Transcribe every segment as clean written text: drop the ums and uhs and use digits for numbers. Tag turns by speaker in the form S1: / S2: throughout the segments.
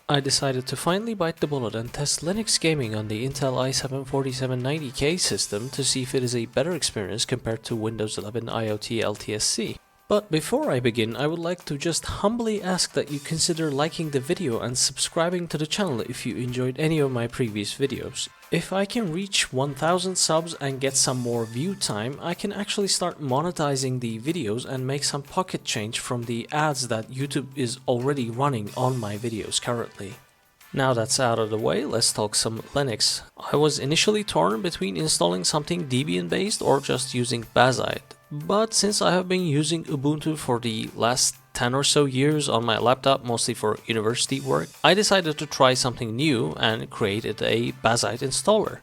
S1: I decided to finally bite the bullet and test Linux gaming on the Intel i7-4790K system to see if it is a better experience compared to Windows 11 IoT LTSC. But before I begin, I would like to just humbly ask that you consider liking the video and subscribing to the channel if you enjoyed any of my previous videos. If I can reach 1000 subs and get some more view time, I can actually start monetizing the videos and make some pocket change from the ads that YouTube is already running on my videos currently. Now that's out of the way, let's talk some Linux. I was initially torn between installing something Debian based or just using Bazzite. But since I have been using Ubuntu for the last 10 or so years on my laptop, mostly for university work, I decided to try something new and created a Bazzite installer.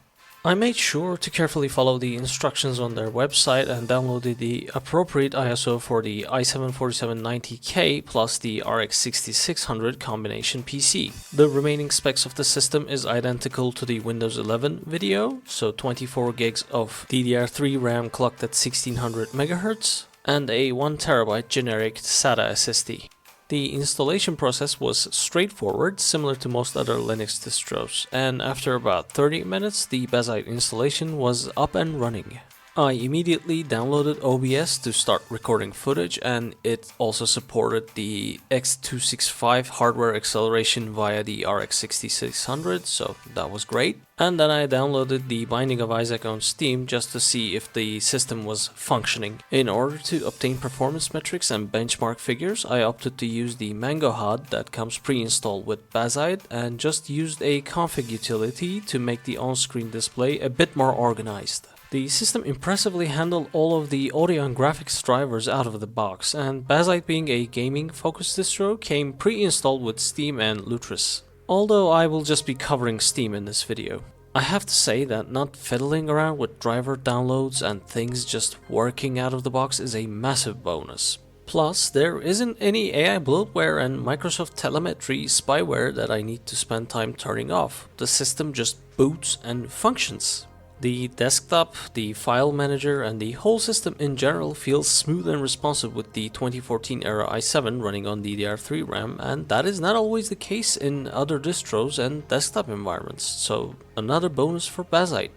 S1: I made sure to carefully follow the instructions on their website and downloaded the appropriate ISO for the i7-4790K plus the RX 6600 combination PC. The remaining specs of the system is identical to the Windows 11 video, so 24 gigs of DDR3 RAM clocked at 1600 MHz and a 1TB generic SATA SSD. The installation process was straightforward, similar to most other Linux distros, and after about 30 minutes the Bazzite installation was up and running. I immediately downloaded OBS to start recording footage, and it also supported the X265 hardware acceleration via the RX 6600, so that was great. And then I downloaded the Binding of Isaac on Steam just to see if the system was functioning. In order to obtain performance metrics and benchmark figures, I opted to use the Mango HUD that comes pre-installed with Bazzite and just used a config utility to make the on-screen display a bit more organized. The system impressively handled all of the audio and graphics drivers out of the box, and Bazzite being a gaming-focused distro came pre-installed with Steam and Lutris. Although I will just be covering Steam in this video. I have to say that not fiddling around with driver downloads and things just working out of the box is a massive bonus. Plus, there isn't any AI bloatware and Microsoft telemetry spyware that I need to spend time turning off. The system just boots and functions. The desktop, the file manager, and the whole system in general feels smooth and responsive with the 2014 era i7 running on DDR3 RAM, and that is not always the case in other distros and desktop environments, so another bonus for Bazzite.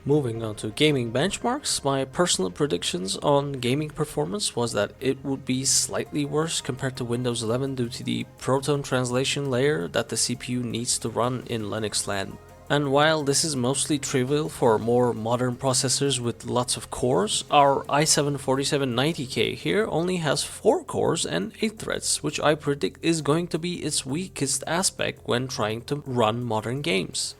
S1: Moving on to gaming benchmarks, my personal predictions on gaming performance was that it would be slightly worse compared to Windows 11 due to the Proton translation layer that the CPU needs to run in Linux land. And while this is mostly trivial for more modern processors with lots of cores, our i7-4790K here only has 4 cores and 8 threads, which I predict is going to be its weakest aspect when trying to run modern games.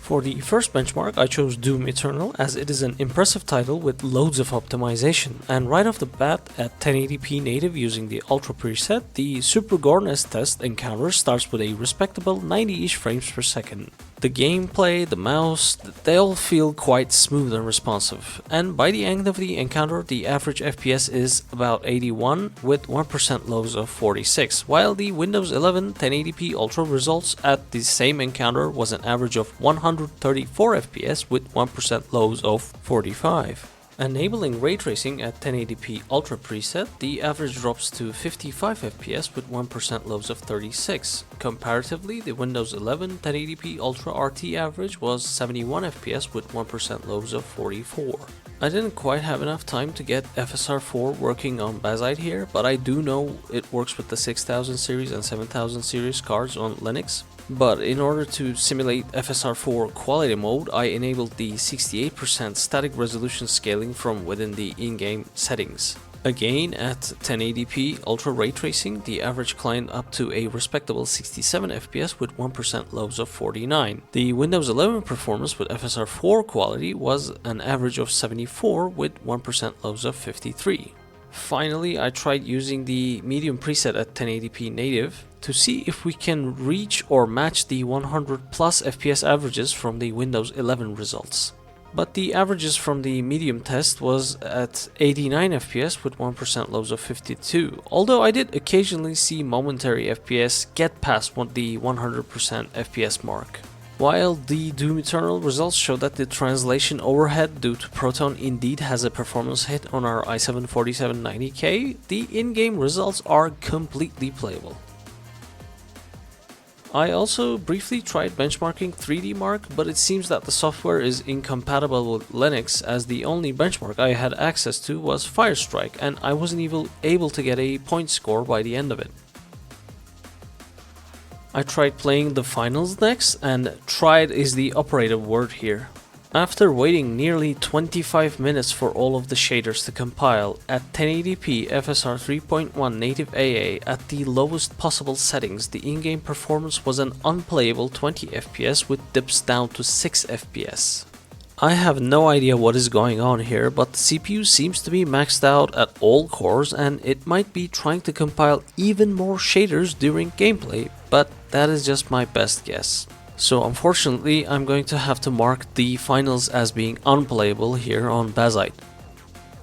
S1: For the first benchmark, I chose Doom Eternal as it is an impressive title with loads of optimization, and right off the bat at 1080p native using the Ultra preset, the Super Gorness test encounter starts with a respectable 90-ish frames per second. The gameplay, the mouse, they all feel quite smooth and responsive, and by the end of the encounter the average FPS is about 81 with 1% lows of 46, while the Windows 11 1080p Ultra results at the same encounter was an average of 134 FPS with 1% lows of 45. Enabling ray tracing at 1080p Ultra preset, the average drops to 55 FPS with 1% lows of 36. Comparatively, the Windows 11 1080p Ultra RT average was 71 FPS with 1% lows of 44. I didn't quite have enough time to get FSR4 working on Bazzite here, but I do know it works with the 6000 series and 7000 series cards on Linux. But in order to simulate FSR4 quality mode, I enabled the 68% static resolution scaling from within the in-game settings. Again, at 1080p Ultra Ray Tracing, the average climbed up to a respectable 67 FPS with 1% lows of 49. The Windows 11 performance with FSR4 quality was an average of 74 with 1% lows of 53. Finally, I tried using the medium preset at 1080p native to see if we can reach or match the 100 plus FPS averages from the Windows 11 results. But the averages from the medium test was at 89 FPS with 1% lows of 52, although I did occasionally see momentary FPS get past the 100% FPS mark. While the Doom Eternal results show that the translation overhead due to Proton indeed has a performance hit on our i7-4790K, the in-game results are completely playable. I also briefly tried benchmarking 3D Mark, but it seems that the software is incompatible with Linux, as the only benchmark I had access to was Firestrike, and I wasn't even able to get a point score by the end of it. I tried playing the finals next, and tried is the operative word here. After waiting nearly 25 minutes for all of the shaders to compile, at 1080p FSR 3.1 native AA at the lowest possible settings, the in-game performance was an unplayable 20 FPS with dips down to 6 FPS. I have no idea what is going on here, but the CPU seems to be maxed out at all cores, and it might be trying to compile even more shaders during gameplay, but that is just my best guess. So unfortunately, I'm going to have to mark the finals as being unplayable here on Bazzite.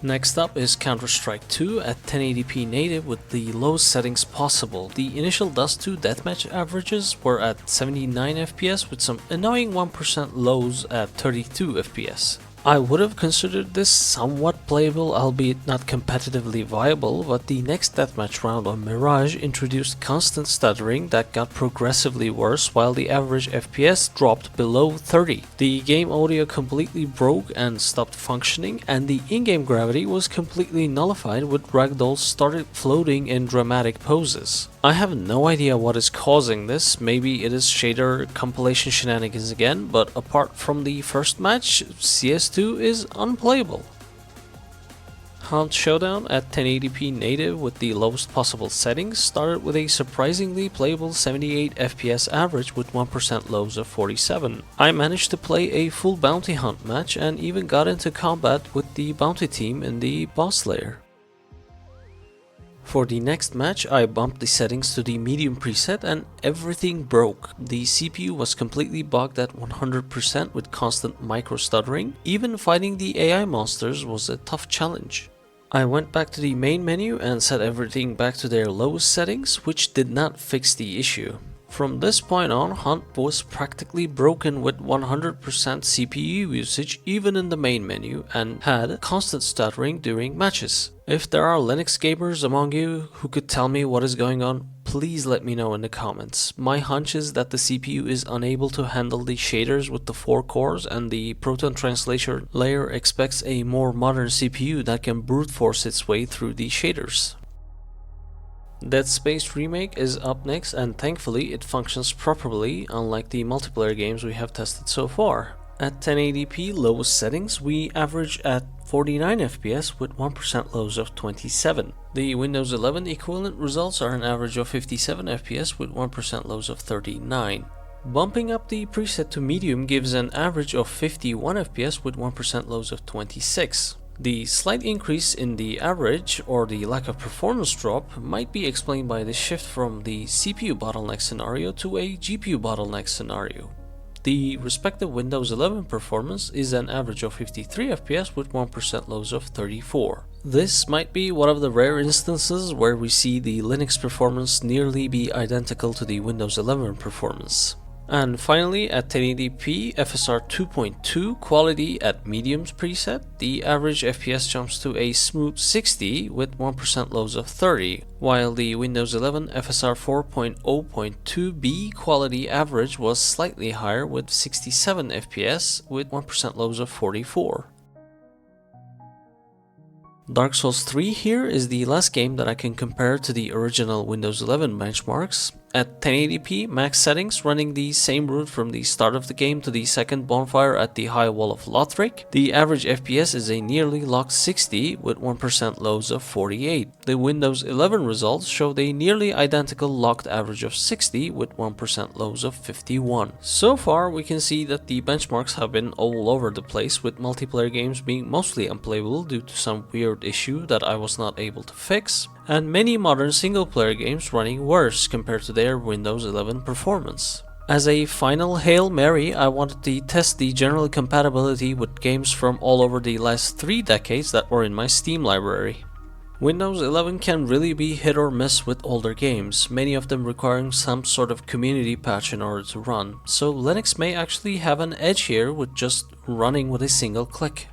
S1: Next up is Counter-Strike 2 at 1080p native with the lowest settings possible. The initial Dust 2 deathmatch averages were at 79 FPS with some annoying 1% lows at 32 FPS. I would have considered this somewhat playable, albeit not competitively viable, but the next deathmatch round on Mirage introduced constant stuttering that got progressively worse while the average FPS dropped below 30. The game audio completely broke and stopped functioning, and the in-game gravity was completely nullified with ragdolls started floating in dramatic poses. I have no idea what is causing this. Maybe it is shader compilation shenanigans again, but apart from the first match, CS2 is unplayable. Showdown at 1080p native with the lowest possible settings started with a surprisingly playable 78 FPS average with 1% lows of 47. I managed to play a full bounty hunt match and even got into combat with the bounty team in the boss lair. For the next match, I bumped the settings to the medium preset and everything broke. The CPU was completely bogged at 100% with constant micro stuttering. Even fighting the AI monsters was a tough challenge. I went back to the main menu and set everything back to their lowest settings, which did not fix the issue. From this point on, Hunt was practically broken with 100% CPU usage even in the main menu and had constant stuttering during matches. If there are Linux gamers among you who could tell me what is going on, please let me know in the comments. My hunch is that the CPU is unable to handle the shaders with the 4 cores, and the Proton translation layer expects a more modern CPU that can brute force its way through the shaders. Dead Space Remake is up next, and thankfully it functions properly, unlike the multiplayer games we have tested so far. At 1080p lowest settings, we average at 49 FPS with 1% lows of 27. The Windows 11 equivalent results are an average of 57 FPS with 1% lows of 39. Bumping up the preset to medium gives an average of 51 FPS with 1% lows of 26. The slight increase in the average, or the lack of performance drop, might be explained by the shift from the CPU bottleneck scenario to a GPU bottleneck scenario. The respective Windows 11 performance is an average of 53 FPS with 1% lows of 34. This might be one of the rare instances where we see the Linux performance nearly be identical to the Windows 11 performance. And finally, at 1080p FSR 2.2 quality at mediums preset, the average FPS jumps to a smooth 60 with 1% lows of 30, while the Windows 11 FSR 4.0.2b quality average was slightly higher with 67 FPS with 1% lows of 44. Dark Souls 3 here is the last game that I can compare to the original Windows 11 benchmarks. At 1080p max settings, running the same route from the start of the game to the second bonfire at the High Wall of Lothric, the average FPS is a nearly locked 60 with 1% lows of 48. The Windows 11 results showed a nearly identical locked average of 60 with 1% lows of 51. So far, we can see that the benchmarks have been all over the place, with multiplayer games being mostly unplayable due to some weird issue that I was not able to fix, and many modern single-player games running worse compared to their Windows 11 performance. As a final Hail Mary, I wanted to test the general compatibility with games from all over the last 3 decades that were in my Steam library. Windows 11 can really be hit or miss with older games, many of them requiring some sort of community patch in order to run, so Linux may actually have an edge here with just running with a single click.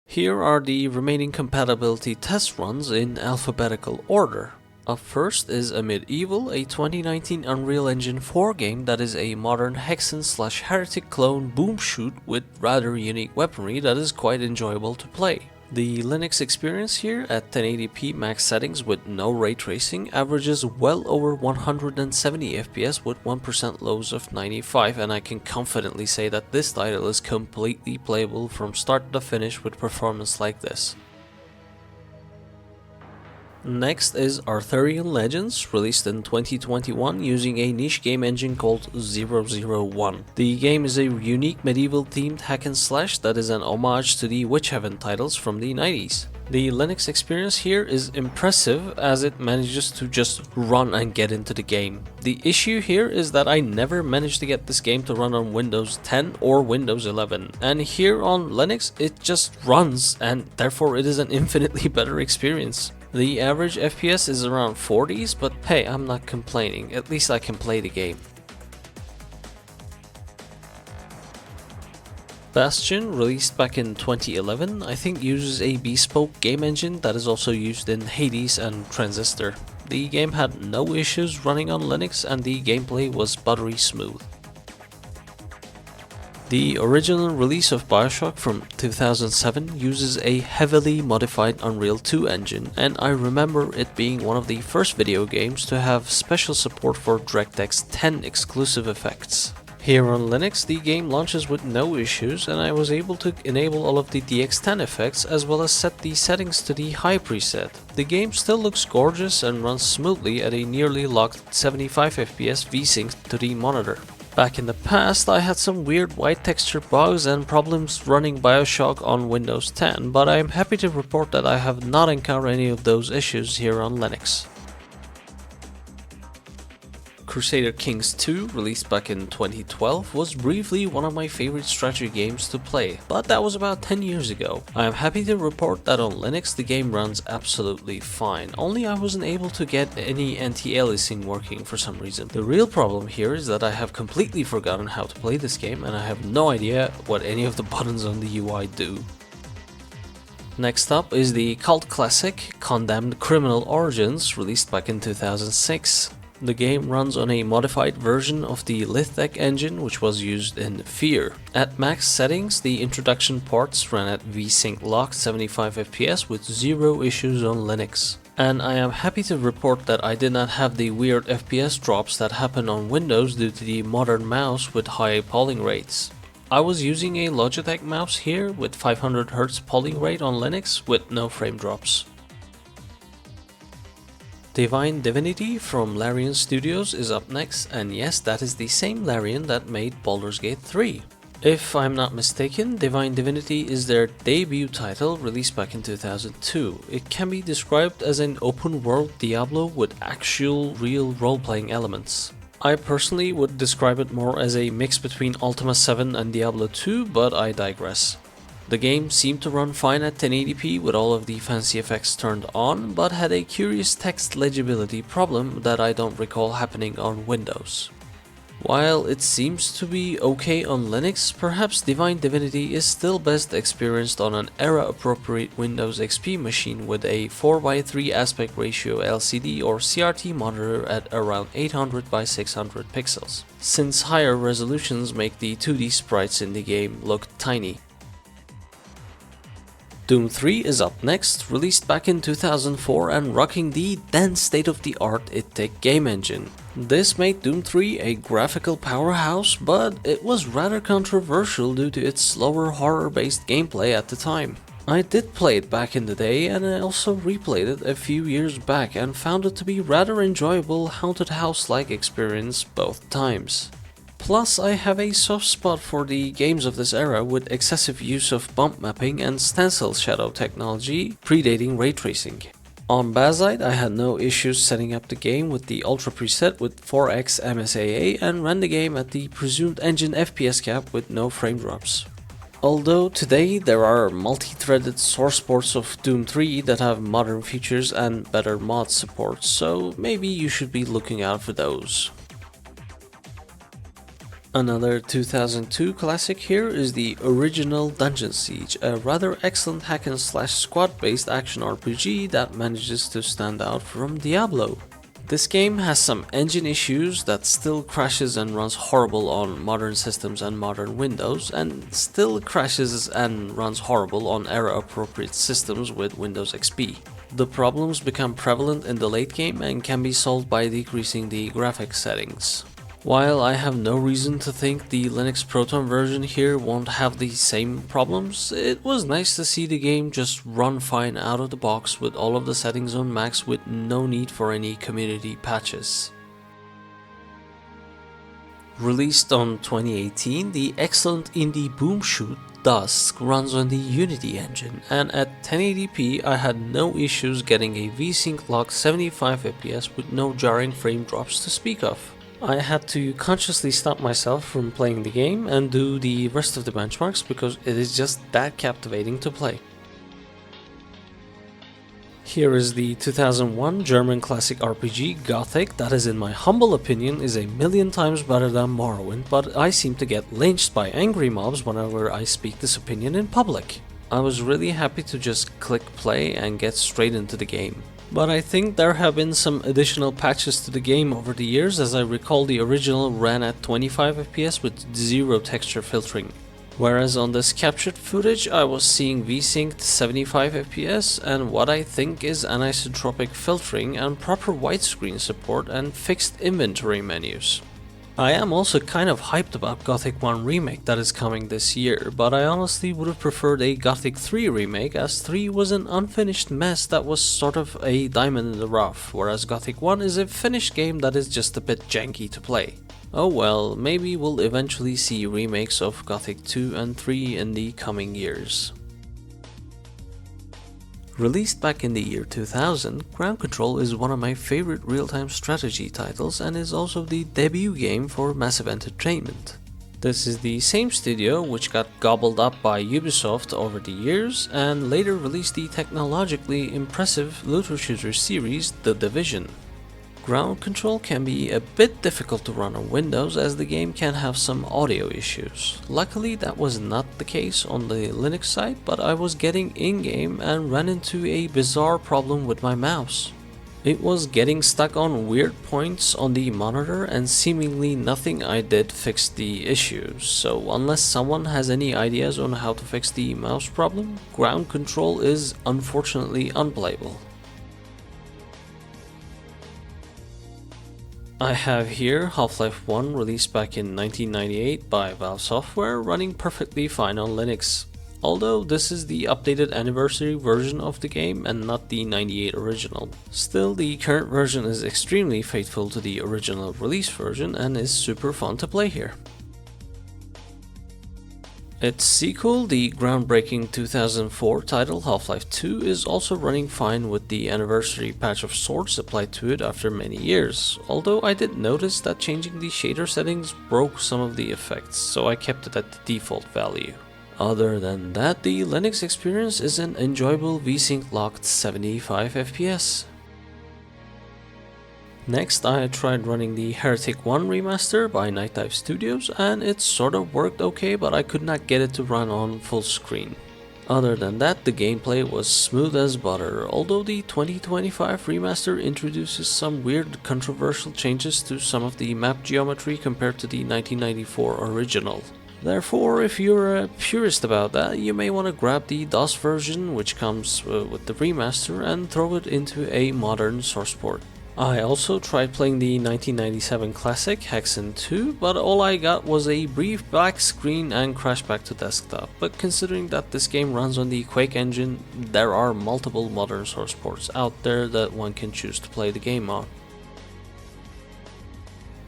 S1: Here are the remaining compatibility test runs in alphabetical order. Up first is A Medieval, a 2019 Unreal Engine 4 game that is a modern Hexen / Heretic clone boom shoot with rather unique weaponry that is quite enjoyable to play. The Linux experience here at 1080p max settings with no ray tracing averages well over 170 FPS with 1% lows of 95, and I can confidently say that this title is completely playable from start to finish with performance like this. Next is Arthurian Legends, released in 2021 using a niche game engine called 001. The game is a unique medieval themed hack and slash that is an homage to the Witch Heaven titles from the 90s. The Linux experience here is impressive as it manages to just run and get into the game. The issue here is that I never managed to get this game to run on Windows 10 or Windows 11, and here on Linux it just runs, and therefore it is an infinitely better experience. The average FPS is around 40s, but hey, I'm not complaining, at least I can play the game. Bastion, released back in 2011, I think uses a bespoke game engine that is also used in Hades and Transistor. The game had no issues running on Linux and the gameplay was buttery smooth. The original release of Bioshock from 2007 uses a heavily modified Unreal 2 engine, and I remember it being one of the first video games to have special support for DirectX 10 exclusive effects. Here on Linux, the game launches with no issues, and I was able to enable all of the DX10 effects as well as set the settings to the high preset. The game still looks gorgeous and runs smoothly at a nearly locked 75 FPS VSync to the monitor. Back in the past, I had some weird white texture bugs and problems running Bioshock on Windows 10, but I am happy to report that I have not encountered any of those issues here on Linux. Crusader Kings 2, released back in 2012, was briefly one of my favorite strategy games to play, but that was about 10 years ago. I am happy to report that on Linux the game runs absolutely fine, only I wasn't able to get any anti-aliasing working for some reason. The real problem here is that I have completely forgotten how to play this game and I have no idea what any of the buttons on the UI do. Next up is the cult classic Condemned Criminal Origins, released back in 2006. The game runs on a modified version of the Lithtech engine which was used in Fear. At max settings, the introduction parts ran at VSync locked 75 FPS with zero issues on Linux. And I am happy to report that I did not have the weird FPS drops that happen on Windows due to the modern mouse with high polling rates. I was using a Logitech mouse here with 500 Hz polling rate on Linux with no frame drops. Divine Divinity from Larian Studios is up next, and yes, that is the same Larian that made Baldur's Gate 3. If I'm not mistaken, Divine Divinity is their debut title released back in 2002. It can be described as an open world Diablo with actual real role-playing elements. I personally would describe it more as a mix between Ultima 7 and Diablo 2, but I digress. The game seemed to run fine at 1080p with all of the fancy effects turned on, but had a curious text legibility problem that I don't recall happening on Windows. While it seems to be okay on Linux, perhaps Divine Divinity is still best experienced on an era-appropriate Windows XP machine with a 4:3 aspect ratio LCD or CRT monitor at around 800 by 600 pixels, since higher resolutions make the 2D sprites in the game look tiny. Doom 3 is up next, released back in 2004 and rocking the then state-of-the-art id-Tech game engine. This made Doom 3 a graphical powerhouse, but it was rather controversial due to its slower horror-based gameplay at the time. I did play it back in the day, and I also replayed it a few years back and found it to be rather enjoyable haunted house-like experience both times. Plus, I have a soft spot for the games of this era with excessive use of bump mapping and stencil shadow technology predating ray tracing. On Bazzite, I had no issues setting up the game with the Ultra preset with 4x MSAA and ran the game at the presumed engine FPS cap with no frame drops. Although today there are multi-threaded source ports of Doom 3 that have modern features and better mod support, so maybe you should be looking out for those. Another 2002 classic here is the original Dungeon Siege, a rather excellent hack and slash squad based action RPG that manages to stand out from Diablo. This game has some engine issues that still crashes and runs horrible on modern systems and modern Windows, and still crashes and runs horrible on era appropriate systems with Windows XP. The problems become prevalent in the late game and can be solved by decreasing the graphics settings. While I have no reason to think the Linux Proton version here won't have the same problems, it was nice to see the game just run fine out of the box with all of the settings on max with no need for any community patches. Released on 2018, the excellent indie boom shoot DUSK runs on the Unity engine, and at 1080p I had no issues getting a VSync locked 75 FPS with no jarring frame drops to speak of. I had to consciously stop myself from playing the game and do the rest of the benchmarks because it is just that captivating to play. Here is the 2001 German classic RPG Gothic that is, in my humble opinion, is a million times better than Morrowind, but I seem to get lynched by angry mobs whenever I speak this opinion in public. I was really happy to just click play and get straight into the game. But I think there have been some additional patches to the game over the years, as I recall the original ran at 25 FPS with zero texture filtering. Whereas on this captured footage I was seeing VSync 75 FPS and what I think is anisotropic filtering and proper widescreen support and fixed inventory menus. I am also kind of hyped about Gothic 1 Remake that is coming this year, but I honestly would have preferred a Gothic 3 Remake, as 3 was an unfinished mess that was sort of a diamond in the rough, whereas Gothic 1 is a finished game that is just a bit janky to play. Oh well, maybe we'll eventually see remakes of Gothic 2 and 3 in the coming years. Released back in the year 2000, Ground Control is one of my favorite real-time strategy titles and is also the debut game for Massive Entertainment. This is the same studio which got gobbled up by Ubisoft over the years and later released the technologically impressive looter shooter series The Division. Ground Control can be a bit difficult to run on Windows as the game can have some audio issues. Luckily that was not the case on the Linux side, but I was getting in-game and ran into a bizarre problem with my mouse. It was getting stuck on weird points on the monitor and seemingly nothing I did fixed the issue, so unless someone has any ideas on how to fix the mouse problem, Ground Control is unfortunately unplayable. I have here Half-Life 1 released back in 1998 by Valve Software, running perfectly fine on Linux. Although this is the updated anniversary version of the game and not the 98 original. Still, the current version is extremely faithful to the original release version and is super fun to play here. Its sequel, the groundbreaking 2004 title Half-Life 2, is also running fine with the anniversary patch of Swords applied to it after many years, although I did notice that changing the shader settings broke some of the effects, so I kept it at the default value. Other than that, the Linux experience is an enjoyable VSync locked 75 FPS. Next, I tried running the Heretic Remaster by Night Dive Studios, and it sort of worked okay, but I could not get it to run on full screen. Other than that, the gameplay was smooth as butter, although the 2025 remaster introduces some weird controversial changes to some of the map geometry compared to the 1994 original. Therefore, if you're a purist about that, you may want to grab the DOS version, which comes with the remaster, and throw it into a modern source port. I also tried playing the 1997 classic Hexen 2, but all I got was a brief black screen and crashed back to desktop. But considering that this game runs on the Quake engine, there are multiple modern source ports out there that one can choose to play the game on.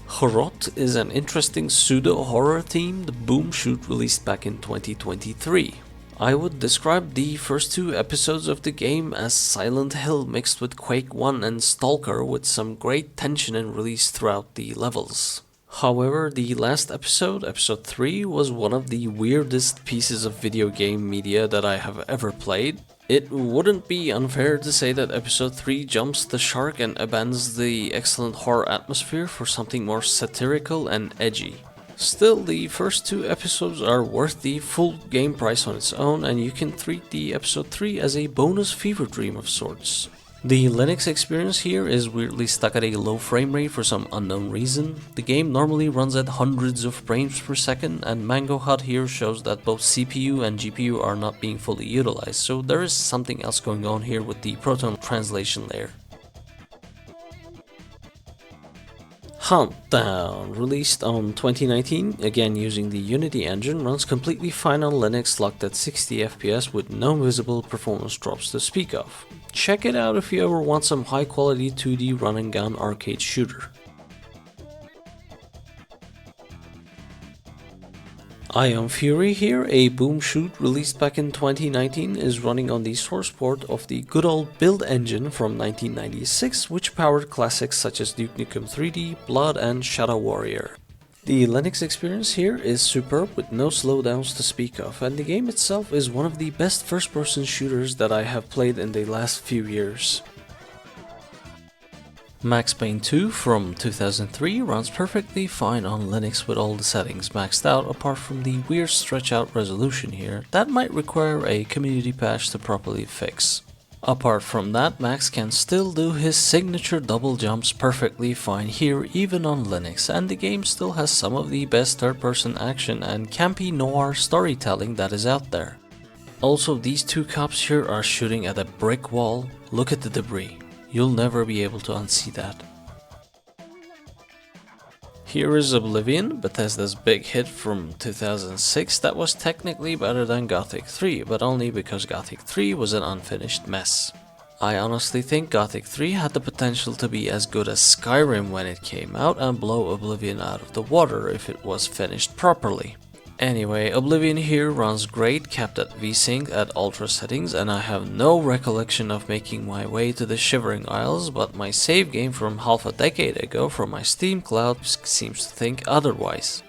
S1: HROT is an interesting pseudo-horror themed boom shoot released back in 2023. I would describe the first two episodes of the game as Silent Hill mixed with Quake 1 and Stalker, with some great tension and release throughout the levels. However, the last episode, episode 3, was one of the weirdest pieces of video game media that I have ever played. It wouldn't be unfair to say that episode 3 jumps the shark and abandons the excellent horror atmosphere for something more satirical and edgy. Still, the first 2 episodes are worth the full game price on its own, and you can treat the episode 3 as a bonus fever dream of sorts. The Linux experience here is weirdly stuck at a low frame rate for some unknown reason. The game normally runs at hundreds of frames per second, and Mango HUD here shows that both CPU and GPU are not being fully utilized, so there is something else going on here with the Proton translation layer. Huntdown, released on 2019, again using the Unity engine, runs completely fine on Linux, locked at 60 FPS with no visible performance drops to speak of. Check it out if you ever want some high quality 2D run and gun arcade shooter. Ion Fury here, a boom shoot released back in 2019, is running on the source port of the good old build engine from 1996, which powered classics such as Duke Nukem 3D, Blood and Shadow Warrior. The Linux experience here is superb with no slowdowns to speak of, and the game itself is one of the best first-person shooters that I have played in the last few years. Max Payne 2 from 2003 runs perfectly fine on Linux with all the settings maxed out, apart from the weird stretch out resolution here that might require a community patch to properly fix. Apart from that, Max can still do his signature double jumps perfectly fine here even on Linux, and the game still has some of the best third-person action and campy noir storytelling that is out there. Also, these 2 cops here are shooting at a brick wall. Look at the debris. You'll never be able to unsee that. Here is Oblivion, Bethesda's big hit from 2006 that was technically better than Gothic 3, but only because Gothic 3 was an unfinished mess. I honestly think Gothic 3 had the potential to be as good as Skyrim when it came out and blow Oblivion out of the water if it was finished properly. Anyway, Oblivion here runs great, capped at VSync at ultra settings, and I have no recollection of making my way to the Shivering Isles, but my save game from half a decade ago from my Steam cloud seems to think otherwise.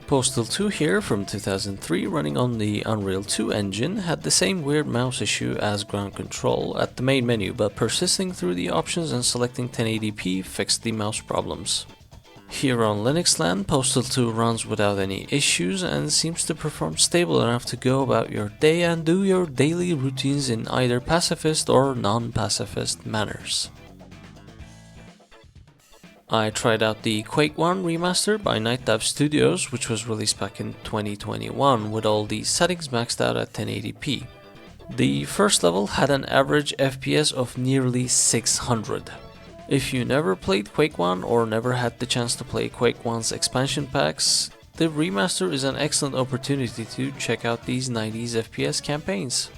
S1: Postal 2 here from 2003, running on the Unreal 2 engine, had the same weird mouse issue as Ground Control at the main menu, but persisting through the options and selecting 1080p fixed the mouse problems. Here on Linux land, Postal 2 runs without any issues and seems to perform stable enough to go about your day and do your daily routines in either pacifist or non-pacifist manners. I tried out the Quake Remaster by Night Dive Studios, which was released back in 2021 with all the settings maxed out at 1080p. The first level had an average FPS of nearly 600. If you never played Quake 1 or never had the chance to play Quake 1's expansion packs, the remaster is an excellent opportunity to check out these 90s FPS campaigns.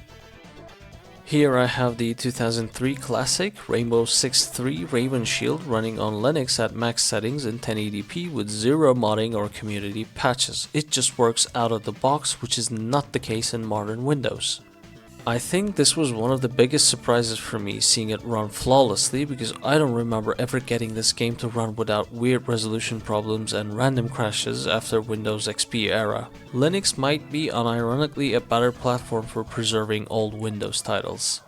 S1: Here I have the 2003 classic Rainbow Six 3 Raven Shield running on Linux at max settings in 1080p with zero modding or community patches. It just works out of the box, which is not the case in modern Windows. I think this was one of the biggest surprises for me, seeing it run flawlessly, because I don't remember ever getting this game to run without weird resolution problems and random crashes after Windows XP era. Linux might be unironically a better platform for preserving old Windows titles.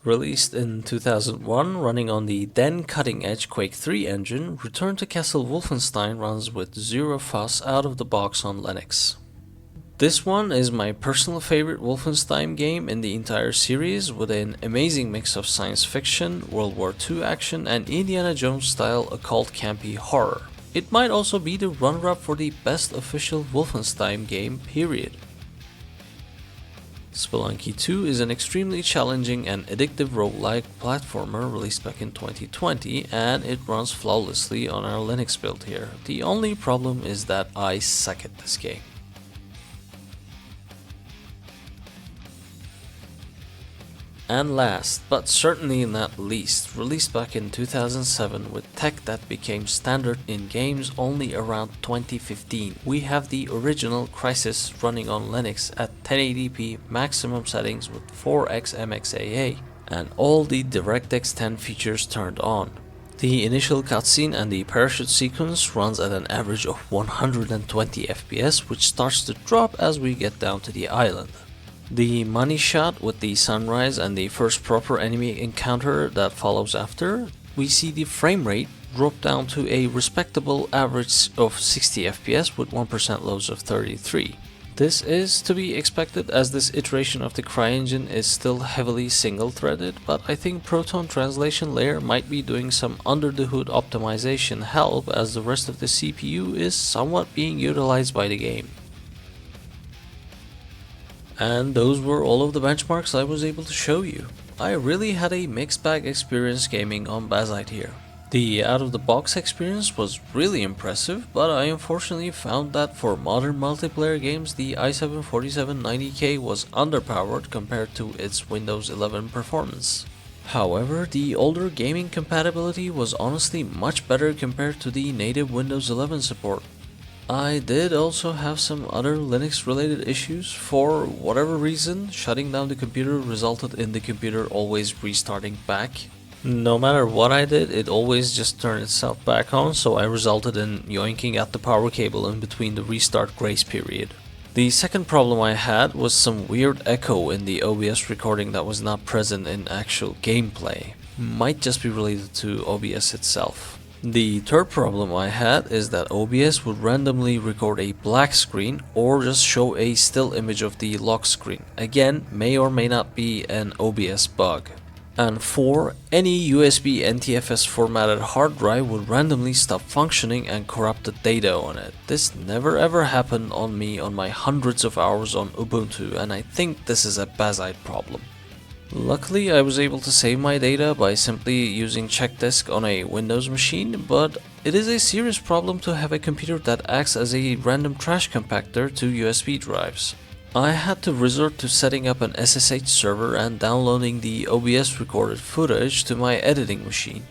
S1: Released in 2001, running on the then cutting-edge Quake 3 engine, Return to Castle Wolfenstein runs with zero fuss out of the box on Linux. This one is my personal favorite Wolfenstein game in the entire series, with an amazing mix of science fiction, World War II action, and Indiana Jones style occult campy horror. It might also be the runner-up for the best official Wolfenstein game, period. Spelunky 2 is an extremely challenging and addictive roguelike platformer released back in 2020, and it runs flawlessly on our Linux build here. The only problem is that I suck at this game. And last, but certainly not least, released back in 2007 with tech that became standard in games only around 2015, we have the original Crysis running on Linux at 1080p maximum settings with 4x MXAA and all the DirectX 10 features turned on. The initial cutscene and the parachute sequence runs at an average of 120 FPS, which starts to drop as we get down to the island. The money shot with the sunrise and the first proper enemy encounter that follows after, we see the frame rate dropped down to a respectable average of 60 FPS with 1% lows of 33. This is to be expected as this iteration of the CryEngine is still heavily single-threaded, but I think Proton translation layer might be doing some under-the-hood optimization help as the rest of the CPU is somewhat being utilized by the game. And those were all of the benchmarks I was able to show you. I really had a mixed bag experience gaming on Bazzite here. The out-of-the-box experience was really impressive, but I unfortunately found that for modern multiplayer games the i7-4790K was underpowered compared to its Windows 11 performance. However, the older gaming compatibility was honestly much better compared to the native Windows 11 support. I did also have some other Linux related issues. For whatever reason, shutting down the computer resulted in the computer always restarting back. No matter what I did, it always just turned itself back on, so I resulted in yoinking out the power cable in between the restart grace period. The second problem I had was some weird echo in the OBS recording that was not present in actual gameplay. Might just be related to OBS itself. The third problem I had is that OBS would randomly record a black screen or just show a still image of the lock screen. Again, may or may not be an OBS bug. And 4. Any USB NTFS formatted hard drive would randomly stop functioning and corrupt the data on it. This never ever happened on me on my hundreds of hours on Ubuntu, and I think this is a Bazzite problem. Luckily, I was able to save my data by simply using check disk on a Windows machine, but it is a serious problem to have a computer that acts as a random trash compactor to USB drives. I had to resort to setting up an SSH server and downloading the OBS recorded footage to my editing machine.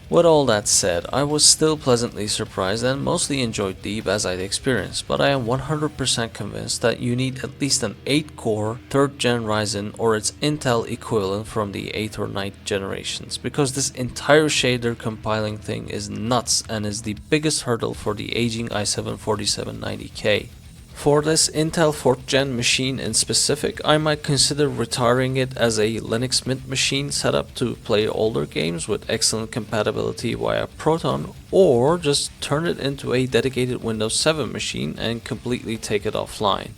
S1: With all that said, I was still pleasantly surprised and mostly enjoyed the Bazzite experience, but I am 100% convinced that you need at least an 8-core 3rd gen Ryzen or its Intel equivalent from the 8th or 9th generations, because this entire shader compiling thing is nuts and is the biggest hurdle for the aging i7-4790K. For this Intel 4th gen machine in specific, I might consider retiring it as a Linux Mint machine setup to play older games with excellent compatibility via Proton, or just turn it into a dedicated Windows 7 machine and completely take it offline.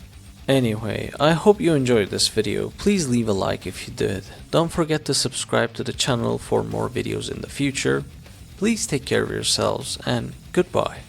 S1: Anyway, I hope you enjoyed this video. Please leave a like if you did. Don't forget to subscribe to the channel for more videos in the future. Please take care of yourselves and goodbye.